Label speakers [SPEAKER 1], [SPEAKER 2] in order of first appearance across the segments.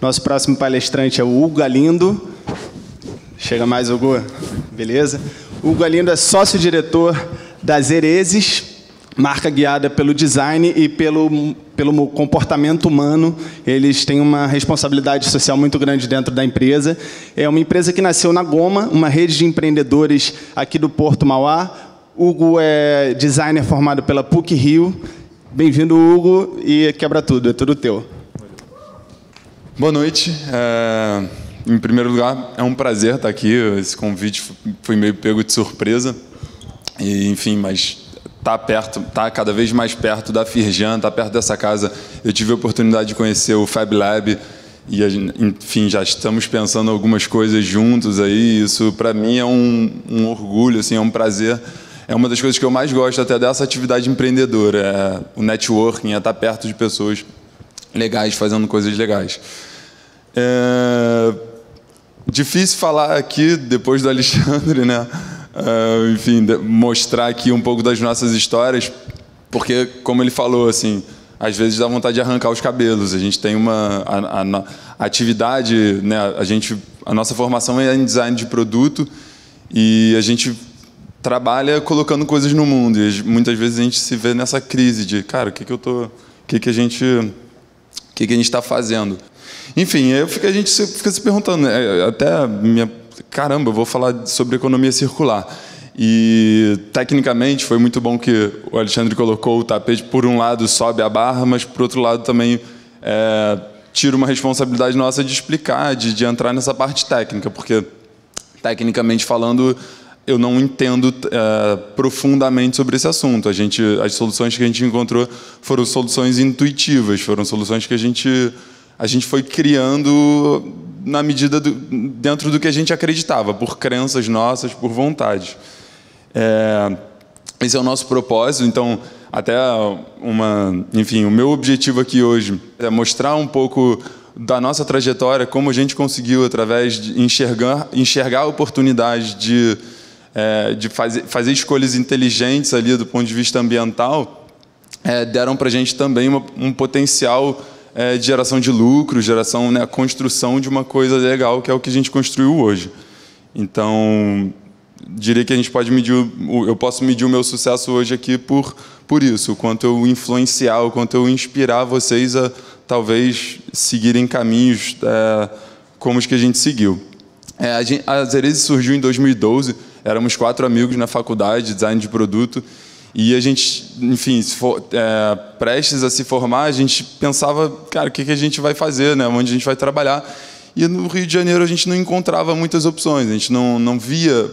[SPEAKER 1] Nosso próximo palestrante é o Hugo Galindo. Chega mais, Hugo. Beleza? O Hugo Galindo é sócio-diretor da Zerezes, marca guiada pelo design e pelo comportamento humano. Eles têm uma responsabilidade social muito grande dentro da empresa. É uma empresa que nasceu na Goma, uma rede de empreendedores aqui do Porto Mauá. Hugo é designer formado pela PUC-Rio. Bem-vindo, Hugo, e quebra tudo, é tudo teu.
[SPEAKER 2] Boa noite. Em primeiro lugar, é um prazer estar aqui. Esse convite foi meio pego de surpresa. E, enfim, mas tá cada vez mais perto da Firjan, tá perto dessa casa. Eu tive a oportunidade de conhecer o Fab Lab e, enfim, já estamos pensando algumas coisas juntos aí. Isso, para mim, é um orgulho, assim, é um prazer. É uma das coisas que eu mais gosto até dessa atividade empreendedora, o networking, é estar perto de pessoas legais, fazendo coisas legais. Difícil falar aqui, depois do Alexandre, né? Enfim, mostrar aqui um pouco das nossas histórias, porque, como ele falou, assim, às vezes dá vontade de arrancar os cabelos. A gente tem a atividade, né? A nossa formação é em design de produto e a gente trabalha colocando coisas no mundo. E muitas vezes a gente se vê nessa crise de, cara, o que a gente está fazendo? Enfim, a gente fica se perguntando, caramba, eu vou falar sobre economia circular. E, tecnicamente, foi muito bom que o Alexandre colocou o tapete, por um lado, sobe a barra, mas, por outro lado, também tira uma responsabilidade nossa de explicar, de entrar nessa parte técnica, porque, tecnicamente falando, eu não entendo profundamente sobre esse assunto. As soluções que a gente encontrou foram soluções intuitivas, foram soluções que a gente foi criando na medida dentro do que a gente acreditava, por crenças nossas, por vontade. Esse é o nosso propósito. Então, enfim, o meu objetivo aqui hoje é mostrar um pouco da nossa trajetória, como a gente conseguiu, através de enxergar oportunidades de fazer escolhas inteligentes ali do ponto de vista ambiental, deram para a gente também um potencial de geração de lucro, construção de uma coisa legal, que é o que a gente construiu hoje. Então, diria que eu posso medir o meu sucesso hoje aqui por isso, o quanto eu influenciar, o quanto eu inspirar vocês a talvez seguirem caminhos como os que a gente seguiu. A Zerezes surgiu em 2012, éramos 4 amigos na faculdade de design de produto. E a gente, enfim, prestes a se formar, a gente pensava, cara, o que a gente vai fazer, né? Onde a gente vai trabalhar? E no Rio de Janeiro a gente não encontrava muitas opções, a gente não via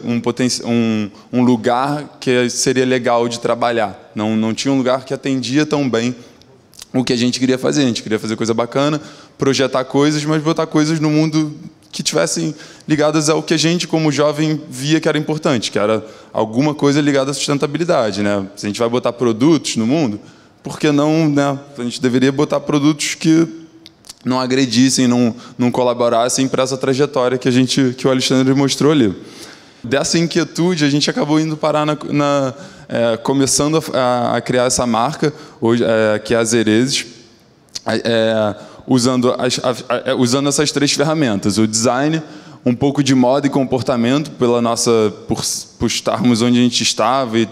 [SPEAKER 2] um lugar que seria legal de trabalhar. Não tinha um lugar que atendia tão bem o que a gente queria fazer. A gente queria fazer coisa bacana, projetar coisas, mas botar coisas no mundo que tivessem ligadas ao que a gente, como jovem, via que era importante, que era alguma coisa ligada à sustentabilidade, né? Se a gente vai botar produtos no mundo, por que não, né? A gente deveria botar produtos que não agredissem, não colaborassem para essa trajetória que o Alexandre mostrou ali. Dessa inquietude, a gente acabou indo parar começando a criar essa marca, hoje, que é a Zerezes, usando essas 3 ferramentas: o design, um pouco de moda e comportamento, por estarmos onde a gente estava e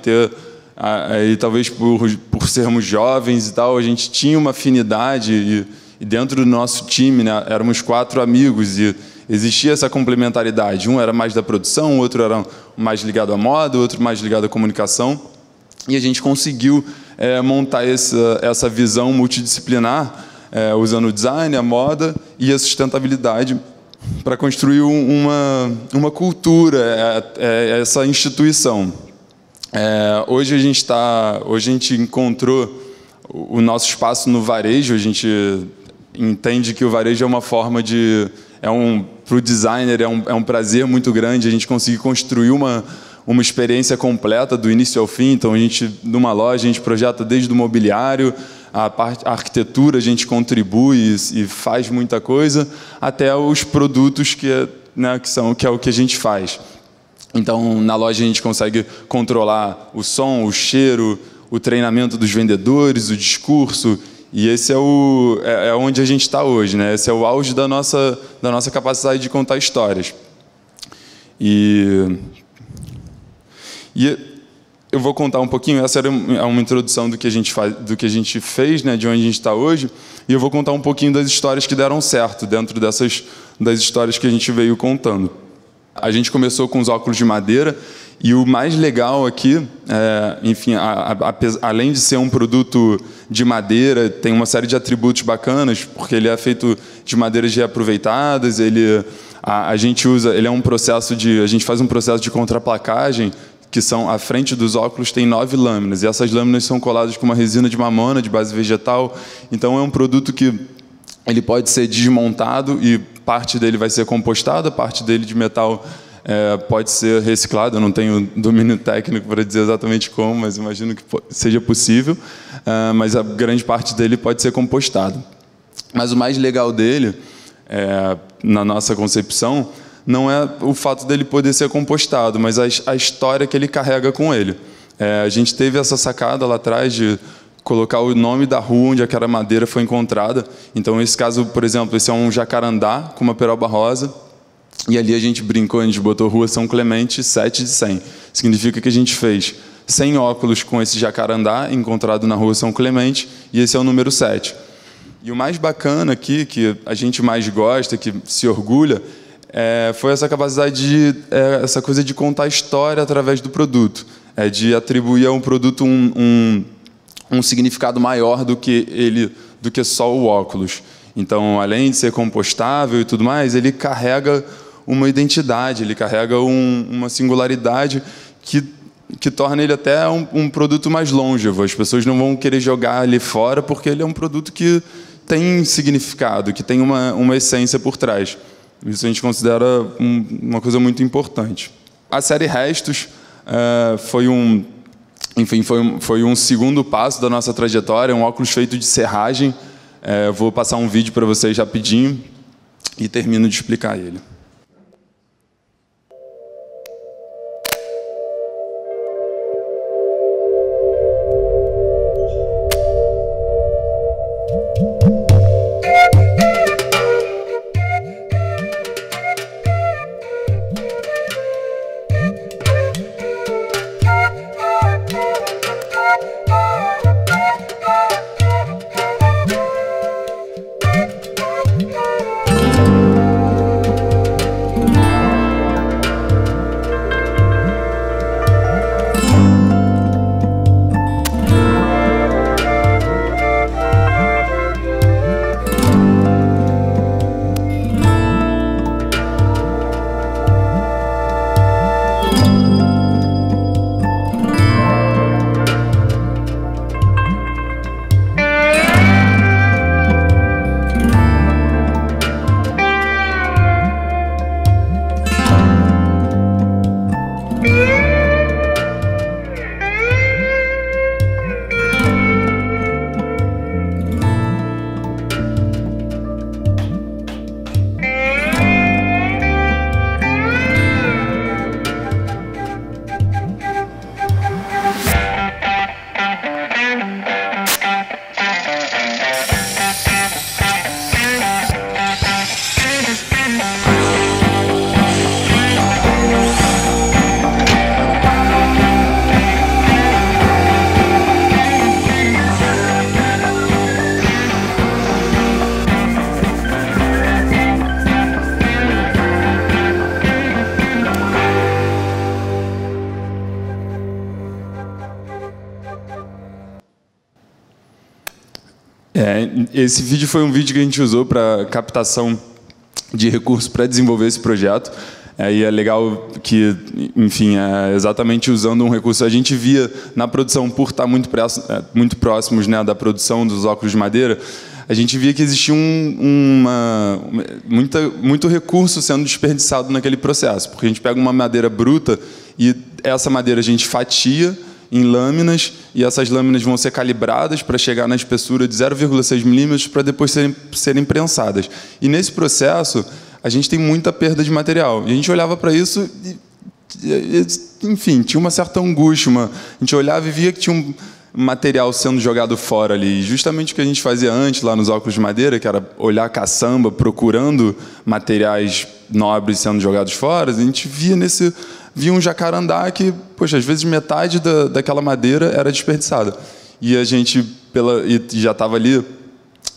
[SPEAKER 2] talvez por sermos jovens e tal, a gente tinha uma afinidade e dentro do nosso time, né, éramos 4 amigos e existia essa complementaridade. Um era mais da produção, o outro era mais ligado à moda, o outro mais ligado à comunicação, e a gente conseguiu montar essa visão multidisciplinar, usando o design, a moda e a sustentabilidade para construir uma cultura, essa instituição. Hoje a gente encontrou o nosso espaço no varejo. A gente entende que o varejo é uma forma para o designer é um prazer muito grande a gente conseguir construir uma experiência completa do início ao fim. Então, numa loja, a gente projeta desde o mobiliário, a arquitetura, a gente contribui e faz muita coisa, até os produtos que é o que a gente faz. Então, na loja, a gente consegue controlar o som, o cheiro, o treinamento dos vendedores, o discurso E esse é onde a gente está hoje, né? Esse é o auge da nossa capacidade de contar histórias. E eu vou contar um pouquinho. Essa era uma introdução do que a gente fez, né? De onde a gente está hoje. E eu vou contar um pouquinho das histórias que deram certo dentro das histórias que a gente veio contando. A gente começou com os óculos de madeira. E o mais legal aqui, enfim, além de ser um produto de madeira, tem uma série de atributos bacanas, porque ele é feito de madeiras reaproveitadas, ele é um processo a gente faz um processo de contraplacagem, que são, à frente dos óculos tem 9 lâminas, e essas lâminas são coladas com uma resina de mamona, de base vegetal. Então é um produto que ele pode ser desmontado e parte dele vai ser compostada, parte dele de metal pode ser reciclado. Eu não tenho domínio técnico para dizer exatamente como, mas imagino que seja possível. Mas a grande parte dele pode ser compostado. Mas o mais legal dele, na nossa concepção, não é o fato dele poder ser compostado, mas a história que ele carrega com ele. A gente teve essa sacada lá atrás de colocar o nome da rua onde aquela madeira foi encontrada. Então, nesse caso, por exemplo, esse é um jacarandá com uma peroba rosa. E ali a gente brincou, a gente botou Rua São Clemente 7 de 100. Significa que a gente fez 100 óculos com esse jacarandá encontrado na Rua São Clemente, e esse é o número 7. E o mais bacana aqui, que a gente mais gosta, que se orgulha, foi essa capacidade essa coisa de contar a história através do produto, de atribuir a um produto um significado maior do que só o óculos. Então, além de ser compostável e tudo mais, ele carrega uma identidade, ele carrega uma singularidade que torna ele até um produto mais longevo. As pessoas não vão querer jogar ele fora porque ele é um produto que tem significado, que tem uma essência por trás. Isso a gente considera uma coisa muito importante. A série Restos foi um segundo passo da nossa trajetória, um óculos feito de serragem. Eu vou passar um vídeo para vocês rapidinho e termino de explicar ele. Esse vídeo foi um vídeo que a gente usou para captação de recursos para desenvolver esse projeto. E é legal que, enfim, exatamente usando um recurso. A gente via na produção, por estar muito próximos, né, da produção dos óculos de madeira, a gente via que existia muito recurso sendo desperdiçado naquele processo. Porque a gente pega uma madeira bruta e essa madeira a gente fatia em lâminas, e essas lâminas vão ser calibradas para chegar na espessura de 0,6 milímetros para depois serem prensadas. E nesse processo, a gente tem muita perda de material. E a gente olhava para isso e, enfim, tinha uma certa angústia. A gente olhava e via que material sendo jogado fora ali. Justamente o que a gente fazia antes lá nos óculos de madeira, que era olhar a caçamba, procurando materiais nobres sendo jogados fora, a gente via um jacarandá que, poxa, às vezes metade daquela madeira era desperdiçada. E a gente, e já estava ali,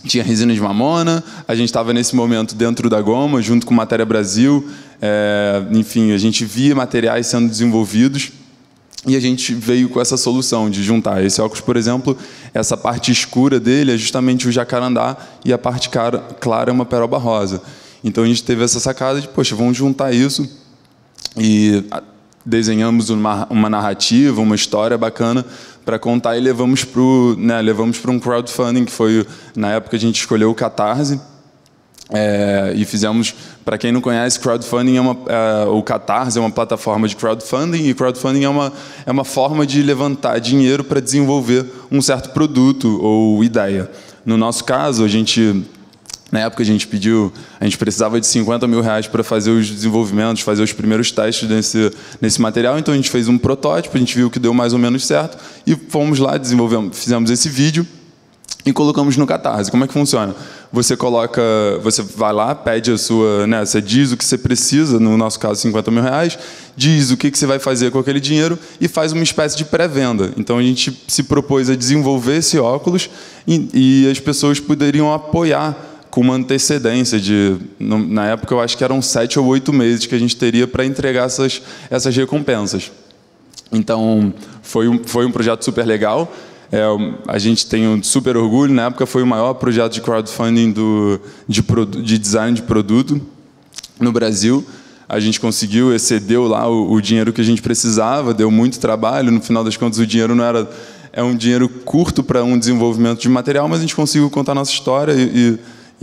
[SPEAKER 2] tinha resina de mamona, a gente estava nesse momento dentro da Goma, junto com Matéria Brasil, enfim, a gente via materiais sendo desenvolvidos e a gente veio com essa solução de juntar. Esse óculos, por exemplo, essa parte escura dele é justamente o jacarandá e a parte clara é uma peroba rosa. Então a gente teve essa sacada de, poxa, vamos juntar isso e desenhamos uma narrativa, uma história bacana para contar e levamos para um crowdfunding, que foi, na época, a gente escolheu o Catarse, e fizemos, para quem não conhece, crowdfunding o Catarse é uma plataforma de crowdfunding, e crowdfunding é uma forma de levantar dinheiro para desenvolver um certo produto ou ideia. No nosso caso, na época a gente precisava de R$50 mil para fazer os desenvolvimentos, fazer os primeiros testes nesse material, então a gente fez um protótipo, a gente viu que deu mais ou menos certo, e fomos lá, fizemos esse vídeo e colocamos no Catarse. Como é que funciona? Você vai lá, pede você diz o que você precisa, no nosso caso R$50 mil, diz o que você vai fazer com aquele dinheiro e faz uma espécie de pré-venda. Então a gente se propôs a desenvolver esse óculos e as pessoas poderiam apoiar com uma antecedência na época eu acho que eram 7 ou 8 meses que a gente teria para entregar essas recompensas. Então foi um projeto super legal. A gente tem um super orgulho. Na época foi o maior projeto de crowdfunding de design de produto no Brasil. A gente conseguiu, excedeu lá o dinheiro que a gente precisava, deu muito trabalho. No final das contas, o dinheiro não era... É um dinheiro curto para um desenvolvimento de material, mas a gente conseguiu contar a nossa história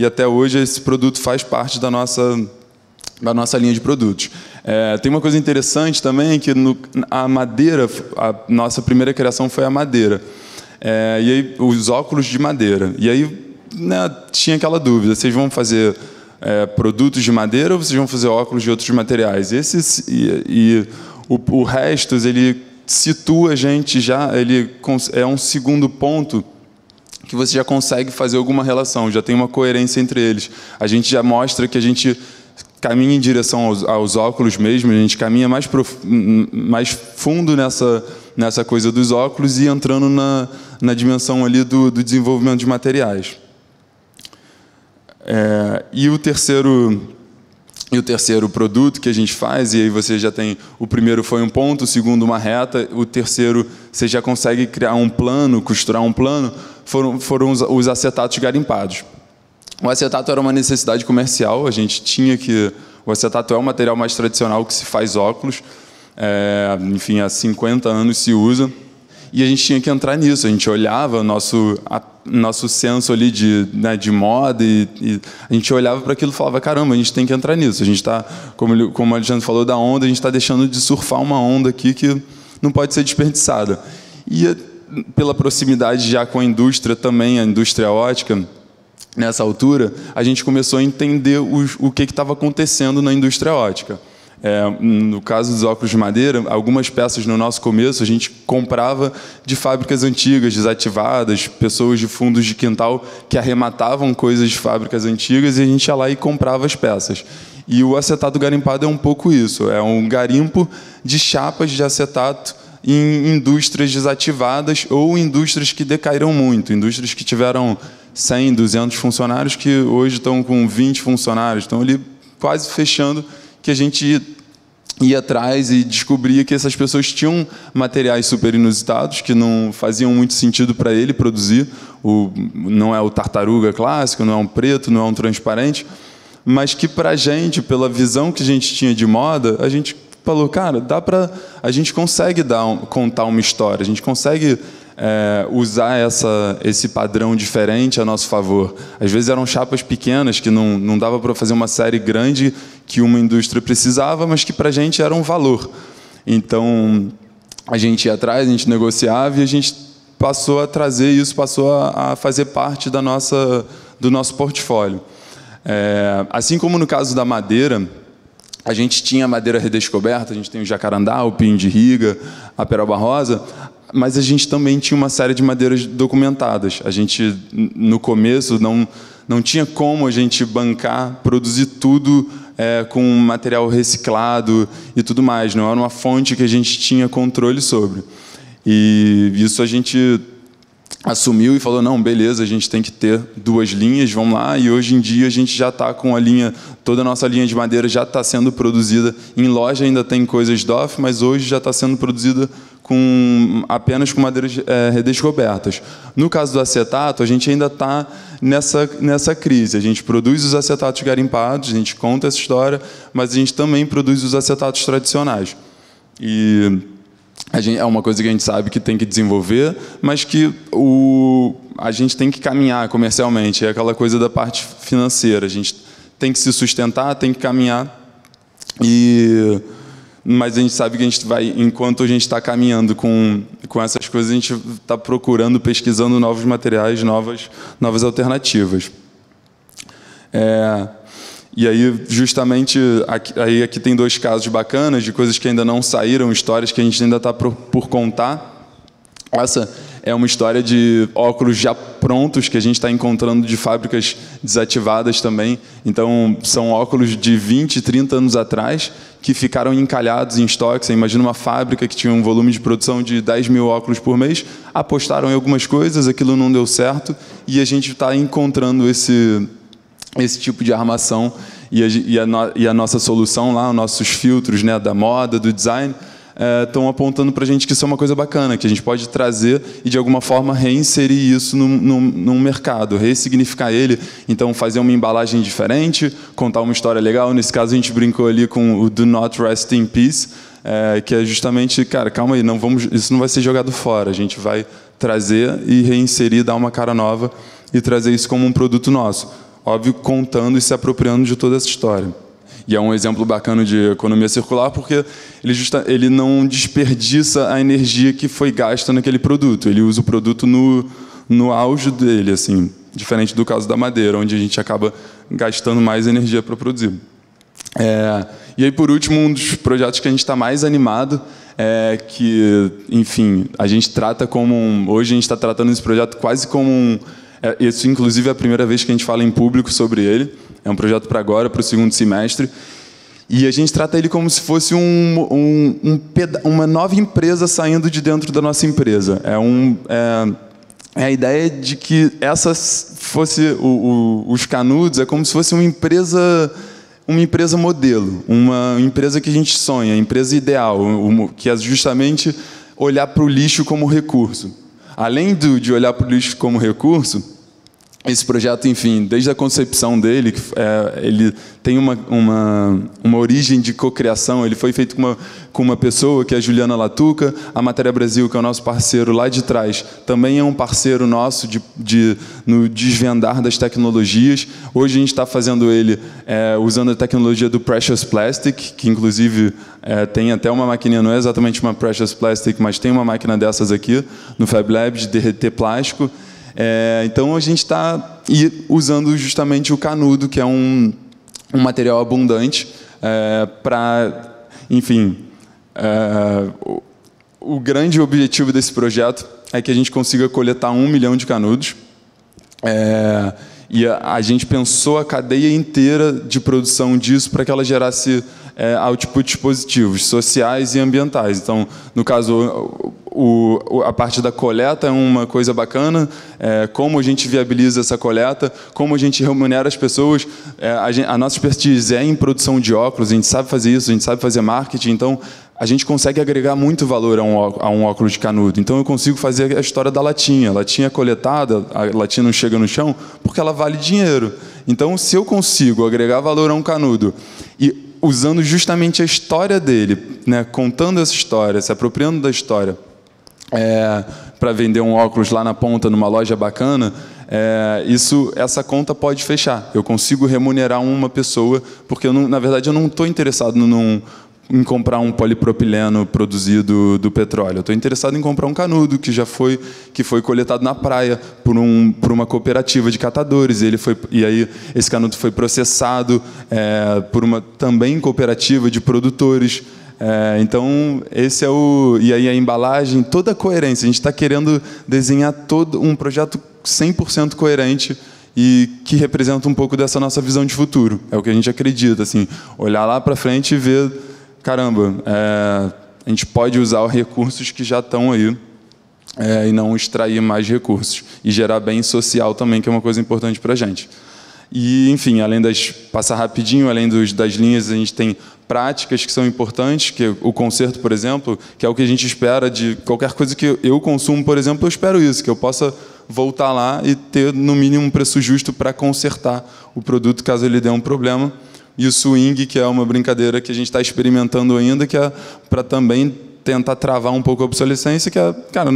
[SPEAKER 2] e até hoje esse produto faz parte da nossa linha de produtos. Tem uma coisa interessante também, que a madeira, a nossa primeira criação foi a madeira. E aí, os óculos de madeira. E aí, tinha aquela dúvida, vocês vão fazer produtos de madeira ou vocês vão fazer óculos de outros materiais? O Restos, ele situa a gente é um segundo ponto que você já consegue fazer alguma relação, já tem uma coerência entre eles. A gente já mostra que a gente caminha em direção aos óculos mesmo, a gente caminha mais fundo nessa coisa dos óculos e entrando na dimensão ali do desenvolvimento de materiais. E o terceiro produto que a gente faz, e aí você já tem, o primeiro foi um ponto, o segundo uma reta, o terceiro você já consegue criar um plano, costurar um plano, foram os acetatos garimpados. O acetato era uma necessidade comercial, o acetato é o material mais tradicional que se faz óculos, enfim, há 50 anos se usa, e a gente tinha que entrar nisso, a gente olhava nosso senso ali de moda e a gente olhava para aquilo e falava, caramba, a gente tem que entrar nisso, a gente está, como o Alexandre falou da onda, a gente está deixando de surfar uma onda aqui que não pode ser desperdiçada. E pela proximidade já com a indústria também, a indústria ótica, nessa altura, a gente começou a entender o que estava acontecendo na indústria ótica. No caso dos óculos de madeira, algumas peças no nosso começo a gente comprava de fábricas antigas, desativadas, pessoas de fundos de quintal que arrematavam coisas de fábricas antigas e a gente ia lá e comprava as peças. E o acetato garimpado é um pouco isso, é um garimpo de chapas de acetato em indústrias desativadas ou indústrias que decaíram muito, indústrias que tiveram 100, 200 funcionários que hoje estão com 20 funcionários, estão ali quase fechando, que a gente ia atrás e descobria que essas pessoas tinham materiais super inusitados, que não faziam muito sentido para ele produzir. Não é o tartaruga clássico, não é um preto, não é um transparente, mas que para a gente, pela visão que a gente tinha de moda, a gente falou, cara, a gente consegue contar uma história, a gente consegue usar esse padrão diferente a nosso favor. Às vezes eram chapas pequenas que não dava para fazer uma série grande que uma indústria precisava, mas que para a gente era um valor. Então, a gente ia atrás, a gente negociava e a gente passou a trazer isso, passou a fazer parte do nosso portfólio. Assim como no caso da madeira, a gente tinha a madeira redescoberta, a gente tem o jacarandá, o pinho de riga, a peroba rosa. mas a gente também tinha uma série de madeiras documentadas. A gente, no começo, não tinha como a gente bancar, produzir tudo com material reciclado e tudo mais. Não era uma fonte que a gente tinha controle sobre. E isso a gente assumiu e falou, não, beleza, a gente tem que ter 2 linhas, vamos lá. E hoje em dia a gente já está com a linha, toda a nossa linha de madeira já está sendo produzida. Em loja ainda tem coisas DOF, mas hoje já está sendo produzida apenas com madeiras redescobertas. No caso do acetato, a gente ainda está nessa crise. A gente produz os acetatos garimpados, a gente conta essa história, mas a gente também produz os acetatos tradicionais. E é uma coisa que a gente sabe que tem que desenvolver, mas que a gente tem que caminhar comercialmente. É aquela coisa da parte financeira. A gente tem que se sustentar, tem que caminhar. Mas a gente sabe que a gente vai, enquanto a gente está caminhando com essas coisas, a gente está procurando, pesquisando novos materiais, novas alternativas. E aí, justamente, aqui tem 2 casos bacanas de coisas que ainda não saíram, histórias que a gente ainda está por contar. Essa é uma história de óculos já prontos que a gente está encontrando de fábricas desativadas também. Então, são óculos de 20, 30 anos atrás que ficaram encalhados em estoque. Você imagina uma fábrica que tinha um volume de produção de 10 mil óculos por mês, apostaram em algumas coisas, aquilo não deu certo, e a gente está encontrando esse tipo de armação, e a nossa solução lá, os nossos filtros, né, da moda, do design, estão apontando para a gente que isso é uma coisa bacana, que a gente pode trazer e, de alguma forma, reinserir isso num mercado, ressignificar ele. Então, fazer uma embalagem diferente, contar uma história legal. Nesse caso, a gente brincou ali com o Do Not Rest in Peace, que é justamente, cara, calma aí, isso não vai ser jogado fora, a gente vai trazer e reinserir, dar uma cara nova e trazer isso como um produto nosso. Óbvio, contando e se apropriando de toda essa história. E é um exemplo bacana de economia circular porque ele não desperdiça a energia que foi gasta naquele produto. Ele usa o produto no auge dele, assim, diferente do caso da madeira, onde a gente acaba gastando mais energia para produzir. E aí, por último, um dos projetos que a gente está mais animado que, enfim, a gente trata como hoje a gente está tratando esse projeto quase como isso, inclusive, é a primeira vez que a gente fala em público sobre ele. É um projeto para agora, para o 2º semestre. E a gente trata ele como se fosse uma nova empresa saindo de dentro da nossa empresa. É a ideia de que essa fosse os Canudos, é como se fosse uma empresa modelo, uma empresa que a gente sonha, empresa ideal, que é justamente olhar para o lixo como recurso. Além de olhar para o lixo como recurso, esse projeto, enfim, desde a concepção dele, ele tem uma origem de cocriação. Ele foi feito com uma pessoa, que é a Juliana Latuca. A Matéria Brasil, que é o nosso parceiro lá de trás, também é um parceiro nosso no desvendar das tecnologias. Hoje a gente está fazendo ele usando a tecnologia do Precious Plastic, que inclusive tem até uma maquininha, não é exatamente uma Precious Plastic, mas tem uma máquina dessas aqui no Fab Lab de derreter plástico. Então a gente está usando justamente o canudo, que é um material abundante para, enfim, o grande objetivo desse projeto é que a gente consiga coletar 1 milhão de canudos. E a gente pensou a cadeia inteira de produção disso para que ela gerasse outputs positivos, sociais e ambientais. Então, no caso, a parte da coleta é uma coisa bacana, como a gente viabiliza essa coleta, como a gente remunera as pessoas. A nossa expertise é em produção de óculos, a gente sabe fazer isso, a gente sabe fazer marketing, então a gente consegue agregar muito valor a um óculos de canudo. Então eu consigo fazer a história da latinha. A latinha coletada, a latinha não chega no chão porque ela vale dinheiro. Então, se eu consigo agregar valor a um canudo e usando justamente a história dele, né, contando essa história, se apropriando da história, para vender um óculos lá na ponta, numa loja bacana, essa conta pode fechar. Eu consigo remunerar uma pessoa, porque, na verdade, eu não estou interessado em comprar um polipropileno produzido do petróleo. Eu estou interessado em comprar um canudo que foi coletado na praia por uma cooperativa de catadores. E aí esse canudo foi processado por uma também cooperativa de produtores. Então, esse é o... E aí a embalagem, toda a coerência. A gente está querendo desenhar todo um projeto 100% coerente e que representa um pouco dessa nossa visão de futuro. É o que a gente acredita, assim, olhar lá para frente e ver, caramba, a gente pode usar os recursos que já estão aí e não extrair mais recursos. E gerar bem social também, que é uma coisa importante para a gente. E, enfim, além passar rapidinho, além das linhas, a gente tem práticas que são importantes, que o conserto, por exemplo, que é o que a gente espera de qualquer coisa que eu consumo, por exemplo, eu espero isso, que eu possa voltar lá e ter, no mínimo, um preço justo para consertar o produto, caso ele dê um problema. E o swing, que é uma brincadeira que a gente está experimentando ainda, que é para também tentar travar um pouco a obsolescência, que é, cara,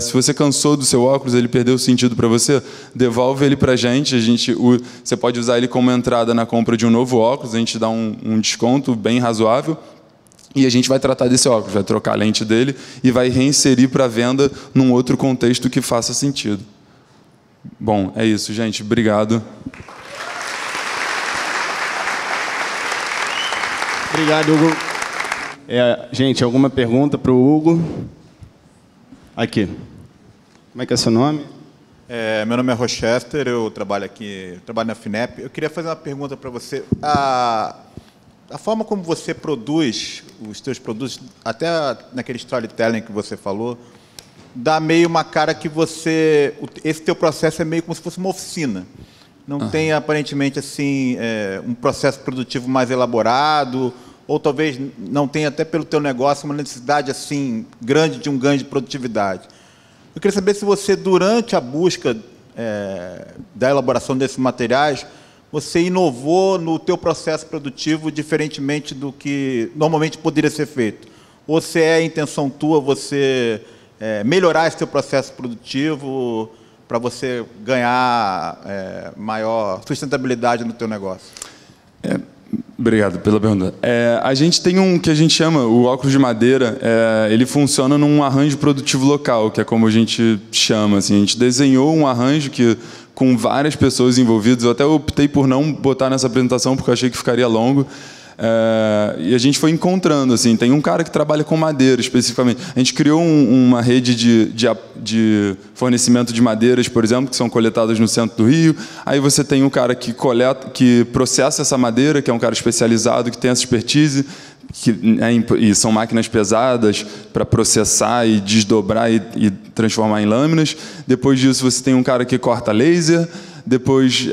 [SPEAKER 2] se você cansou do seu óculos, ele perdeu o sentido para você, devolve ele para a gente, você pode usar ele como entrada na compra de um novo óculos, a gente dá um desconto bem razoável, e a gente vai tratar desse óculos, vai trocar a lente dele e vai reinserir para venda num outro contexto que faça sentido. Bom, é isso, gente. Obrigado.
[SPEAKER 1] Obrigado, Hugo. Gente, alguma pergunta para o Hugo? Aqui. Como é que é seu nome?
[SPEAKER 3] Meu nome é Rochester, eu trabalho na FINEP. Eu queria fazer uma pergunta para você. A forma como você produz os seus produtos, até naquele storytelling que você falou, dá meio uma cara que esse teu processo é meio como se fosse uma oficina. Não tem, aparentemente, assim, um processo produtivo mais elaborado, ou talvez não tenha, até pelo teu negócio, uma necessidade assim grande de um ganho de produtividade. Eu queria saber se você, durante a busca da elaboração desses materiais, você inovou no teu processo produtivo diferentemente do que normalmente poderia ser feito. Ou se é a intenção tua você melhorar esse teu processo produtivo para você ganhar maior sustentabilidade no teu negócio?
[SPEAKER 2] Obrigado pela pergunta. A gente tem um que a gente chama, o óculos de madeira, ele funciona num arranjo produtivo local, que é como a gente chama. Assim, a gente desenhou um arranjo com várias pessoas envolvidas. Eu até optei por não botar nessa apresentação, porque eu achei que ficaria longo. E a gente foi encontrando, assim, tem um cara que trabalha com madeira especificamente. A gente criou uma rede de fornecimento de madeiras, por exemplo, que são coletadas no centro do Rio. Aí você tem um cara que processa essa madeira, que é um cara especializado, que tem essa expertise, e são máquinas pesadas para processar e desdobrar e transformar em lâminas. Depois disso, você tem um cara que corta laser. Depois,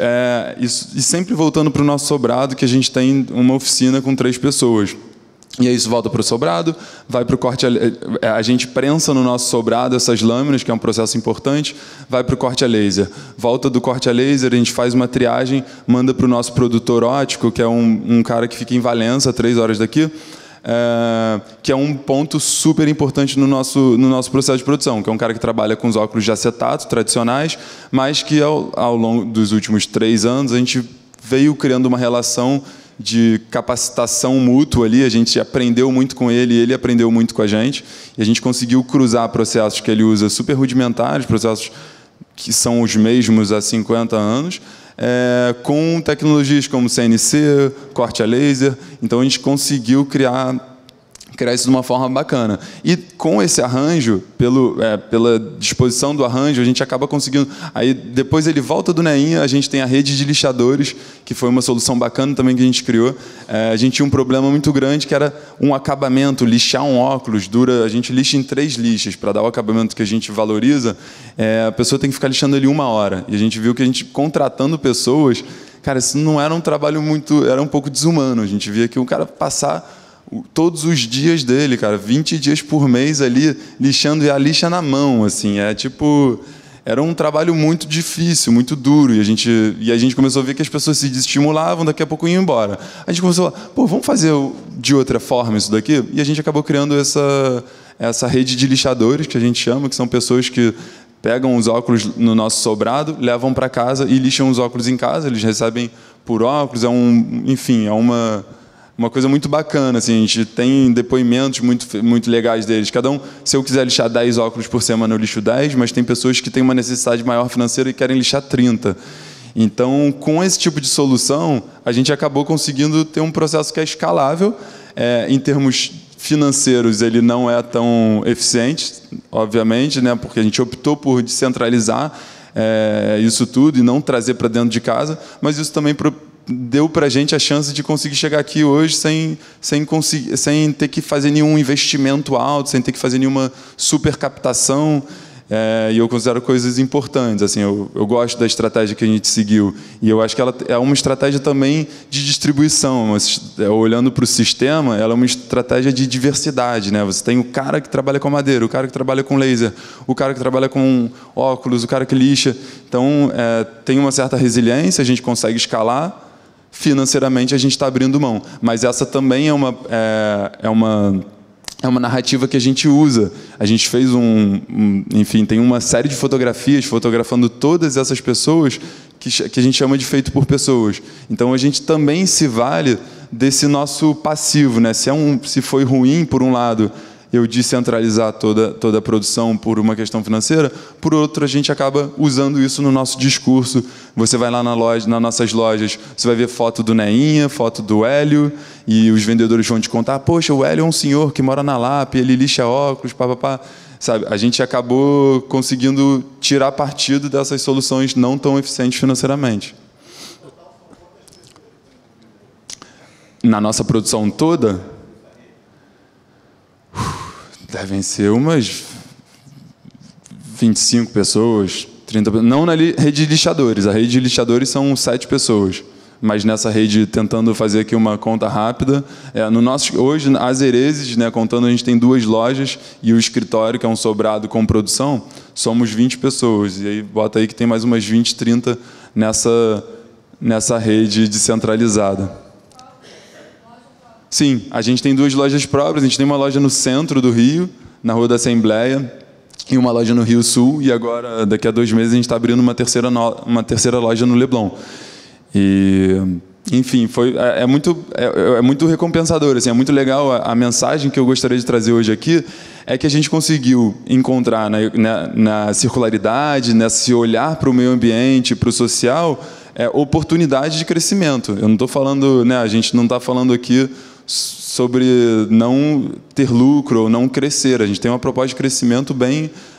[SPEAKER 2] e sempre voltando para o nosso sobrado, que a gente tem uma oficina com 3 pessoas. E aí isso volta para o sobrado, vai para o corte... A gente prensa no nosso sobrado essas lâminas, que é um processo importante, vai para o corte a laser. Volta do corte a laser, a gente faz uma triagem, manda para o nosso produtor óptico, que é um cara que fica em Valença, 3 horas daqui, que é um ponto super importante no nosso processo de produção, que é um cara que trabalha com os óculos de acetato tradicionais, mas que ao longo dos últimos 3 anos a gente veio criando uma relação de capacitação mútua ali, a gente aprendeu muito com ele e ele aprendeu muito com a gente, e a gente conseguiu cruzar processos que ele usa super rudimentares, processos que são os mesmos há 50 anos, com tecnologias como CNC, corte a laser. Então a gente conseguiu criar isso de uma forma bacana. E com esse arranjo, pela disposição do arranjo, a gente acaba conseguindo... Aí depois ele volta do NEINHA, a gente tem a rede de lixadores, que foi uma solução bacana também que a gente criou. A gente tinha um problema muito grande, que era um acabamento, lixar um óculos, a gente lixa em 3 lixas, para dar o acabamento que a gente valoriza, a pessoa tem que ficar lixando ali 1 hora. E a gente viu que a gente, contratando pessoas, cara, isso não era um trabalho era um pouco desumano. A gente via que o cara passar todos os dias dele, cara, 20 dias por mês ali, lixando, e a lixa na mão, assim, era um trabalho muito difícil, muito duro, e a gente começou a ver que as pessoas se desestimulavam, daqui a pouco iam embora. A gente começou a falar, vamos fazer de outra forma isso daqui? E a gente acabou criando essa rede de lixadores, que a gente chama, que são pessoas que pegam os óculos no nosso sobrado, levam para casa e lixam os óculos em casa, eles recebem por óculos, enfim, é uma coisa muito bacana, assim, a gente tem depoimentos muito legais deles. Cada um, se eu quiser lixar 10 óculos por semana, eu lixo 10, mas tem pessoas que têm uma necessidade maior financeira e querem lixar 30. Então, com esse tipo de solução, a gente acabou conseguindo ter um processo que é escalável, em termos financeiros ele não é tão eficiente, obviamente, né, porque a gente optou por descentralizar isso tudo e não trazer para dentro de casa, mas isso também deu para a gente a chance de conseguir chegar aqui hoje sem ter que fazer nenhum investimento alto, sem ter que fazer nenhuma super captação. E eu considero coisas importantes. Assim, eu gosto da estratégia que a gente seguiu. E eu acho que ela é uma estratégia também de distribuição. Mas, olhando para o sistema, ela é uma estratégia de diversidade, né? Você tem o cara que trabalha com madeira, o cara que trabalha com laser, o cara que trabalha com óculos, o cara que lixa. Então, tem uma certa resiliência, a gente consegue escalar. Financeiramente, a gente está abrindo mão. Mas essa também é uma narrativa que a gente usa. A gente fez enfim, tem uma série de fotografias fotografando todas essas pessoas que a gente chama de feito por pessoas. Então, a gente também se vale desse nosso passivo, né? Se foi ruim, por um lado, eu descentralizar toda a produção por uma questão financeira, por outro, a gente acaba usando isso no nosso discurso. Você vai lá nas nossas lojas, você vai ver foto do Neinha, foto do Hélio, e os vendedores vão te contar, poxa, o Hélio é um senhor que mora na Lapa, ele lixa óculos, papapá. Sabe, a gente acabou conseguindo tirar partido dessas soluções não tão eficientes financeiramente. Na nossa produção toda, devem ser umas 25 pessoas, 30 pessoas. Não na rede de lixadores. A rede de lixadores são 7 pessoas. Mas nessa rede, tentando fazer aqui uma conta rápida, hoje, as Herezes, né, contando, a gente tem 2 lojas e o escritório, que é um sobrado com produção, somos 20 pessoas. E aí bota aí que tem mais umas 20, 30 nessa rede descentralizada. Sim, a gente tem 2 lojas próprias. A gente tem uma loja no centro do Rio, na Rua da Assembleia, e uma loja no Rio Sul. E agora, daqui a 2 meses, a gente está abrindo uma terceira loja no Leblon. E, enfim, é muito recompensador. Assim, é muito legal. A mensagem que eu gostaria de trazer hoje aqui é que a gente conseguiu encontrar na circularidade, nesse olhar para o meio ambiente, para o social, oportunidade de crescimento. Eu não estou falando, né, a gente não está falando aqui sobre não ter lucro ou não crescer. A gente tem uma proposta de crescimento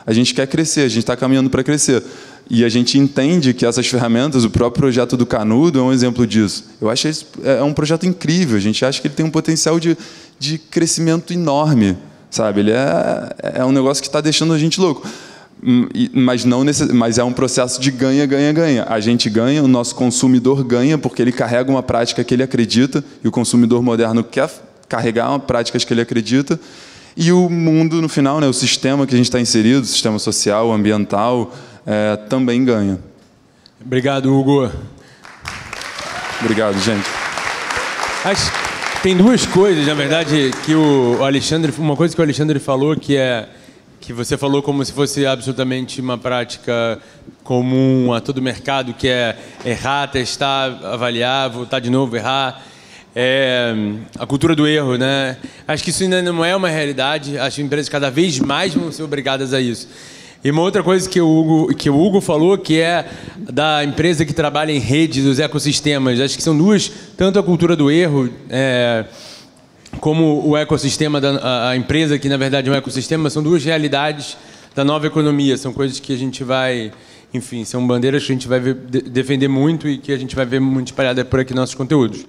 [SPEAKER 2] a gente quer crescer, a gente está caminhando para crescer. E a gente entende que essas ferramentas, o próprio projeto do Canudo é um exemplo disso. Eu acho que é um projeto incrível, a gente acha que ele tem um potencial de crescimento enorme, sabe? Ele é um negócio que está deixando a gente louco. Mas é um processo de ganha, ganha, ganha. A gente ganha, o nosso consumidor ganha, porque ele carrega uma prática que ele acredita, e o consumidor moderno quer carregar práticas que ele acredita, e o mundo, no final, né, o sistema que a gente está inserido, o sistema social, ambiental, também ganha.
[SPEAKER 4] Obrigado, Hugo.
[SPEAKER 2] Obrigado, gente.
[SPEAKER 4] Tem 2 coisas, na verdade, que uma coisa que o Alexandre falou, que você falou como se fosse absolutamente uma prática comum a todo o mercado, que é errar, testar, avaliar, voltar de novo, errar. A cultura do erro, né? Acho que isso ainda não é uma realidade. Acho que empresas cada vez mais vão ser obrigadas a isso. E uma outra coisa que o Hugo falou, que é da empresa que trabalha em rede, dos ecossistemas. Acho que são 2, tanto a cultura do erro, como o ecossistema, a empresa que na verdade é um ecossistema, são 2 realidades da nova economia. São coisas que a gente vai, enfim, são bandeiras que a gente vai defender muito e que a gente vai ver muito espalhadas por aqui nos nossos conteúdos.